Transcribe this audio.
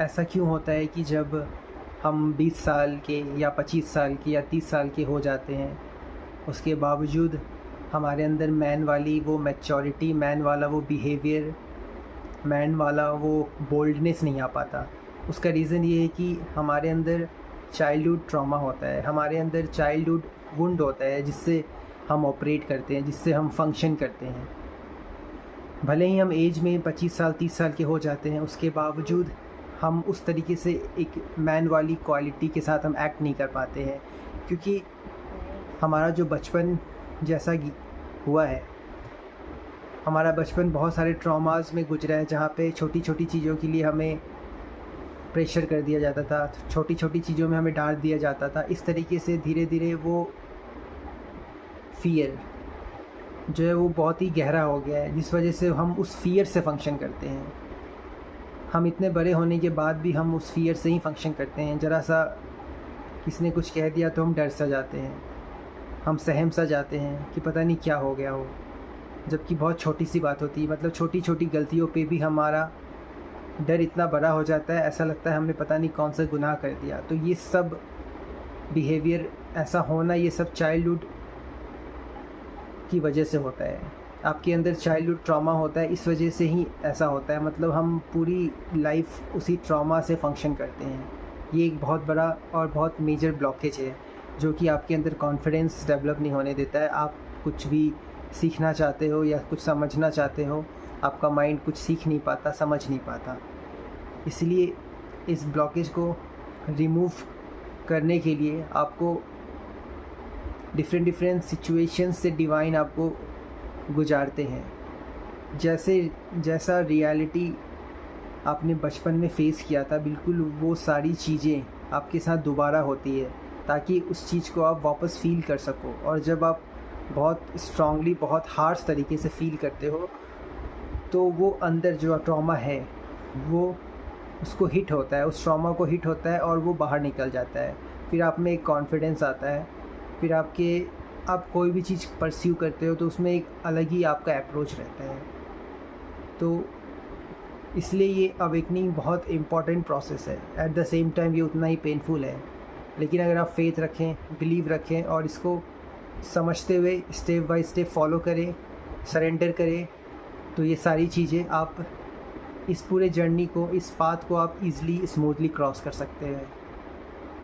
ऐसा क्यों होता है कि जब हम 20 साल के या 25 साल के या 30 साल के हो जाते हैं, उसके बावजूद हमारे अंदर मैन वाली वो मैच्योरिटी, मैन वाला वो बिहेवियर, मैन वाला वो बोल्डनेस नहीं आ पाता। उसका रीज़न ये है कि हमारे अंदर चाइल्डहुड ट्रॉमा होता है, हमारे अंदर चाइल्डहुड वुंड होता है जिससे हम ऑपरेट करते हैं, जिससे हम फंक्शन करते हैं। भले ही हम एज में 25 साल 30 साल के हो जाते हैं, उसके बावजूद हम उस तरीके से एक मैन वाली क्वालिटी के साथ हम एक्ट नहीं कर पाते हैं, क्योंकि हमारा जो बचपन जैसा हुआ है, हमारा बचपन बहुत सारे ट्रॉमास में गुजरा है, जहाँ पे छोटी छोटी चीज़ों के लिए हमें प्रेशर कर दिया जाता था, छोटी छोटी चीज़ों में हमें डांट दिया जाता था। इस तरीके से धीरे धीरे वो फ़ियर जो है वो बहुत ही गहरा हो गया है, जिस वजह से हम उस फ़ियर से फंक्शन करते हैं। हम इतने बड़े होने के बाद भी हम उस फ़ियर से ही फंक्शन करते हैं। ज़रा सा किसने कुछ कह दिया तो हम डर सा जाते हैं, हम सहम सा जाते हैं कि पता नहीं क्या हो गया हो, जबकि बहुत छोटी सी बात होती है। मतलब छोटी छोटी गलतियों पे भी हमारा डर इतना बड़ा हो जाता है, ऐसा लगता है हमने पता नहीं कौन सा गुनाह कर दिया। तो ये सब बिहेवियर ऐसा होना, ये सब चाइल्डहुड की वजह से होता है। आपके अंदर चाइल्डहुड ट्रॉमा होता है, इस वजह से ही ऐसा होता है। मतलब हम पूरी लाइफ उसी ट्रॉमा से फंक्शन करते हैं। ये एक बहुत बड़ा और बहुत मेजर ब्लॉकेज है, जो कि आपके अंदर कॉन्फिडेंस डेवलप नहीं होने देता है। आप कुछ भी सीखना चाहते हो या कुछ समझना चाहते हो, आपका माइंड कुछ सीख नहीं पाता, समझ नहीं पाता। इसलिए इस ब्लॉकेज को रिमूव करने के लिए आपको डिफरेंट सिचुएशंस से डिवाइन आपको गुजारते हैं। जैसा रियलिटी आपने बचपन में फ़ेस किया था, बिल्कुल वो सारी चीज़ें आपके साथ दोबारा होती है, ताकि उस चीज़ को आप वापस फ़ील कर सको। और जब आप बहुत स्ट्रांगली, बहुत हार्श तरीके से फ़ील करते हो, तो वो अंदर जो ट्रॉमा है वो उसको हिट होता है, उस ट्रॉमा को हिट होता है और वो बाहर निकल जाता है। फिर आप में एक कॉन्फिडेंस आता है, फिर आप कोई भी चीज़ परस्यू करते हो तो उसमें एक अलग ही आपका अप्रोच रहता है। तो इसलिए ये अवेकनिंग बहुत इम्पॉर्टेंट प्रोसेस है। एट द सेम टाइम ये उतना ही पेनफुल है, लेकिन अगर आप फेथ रखें, बिलीव रखें और इसको समझते हुए स्टेप बाय स्टेप फॉलो करें, सरेंडर करें, तो ये सारी चीज़ें आप इस पूरे जर्नी को, इस पाथ को आप ईज़िली स्मूथली क्रॉस कर सकते हैं।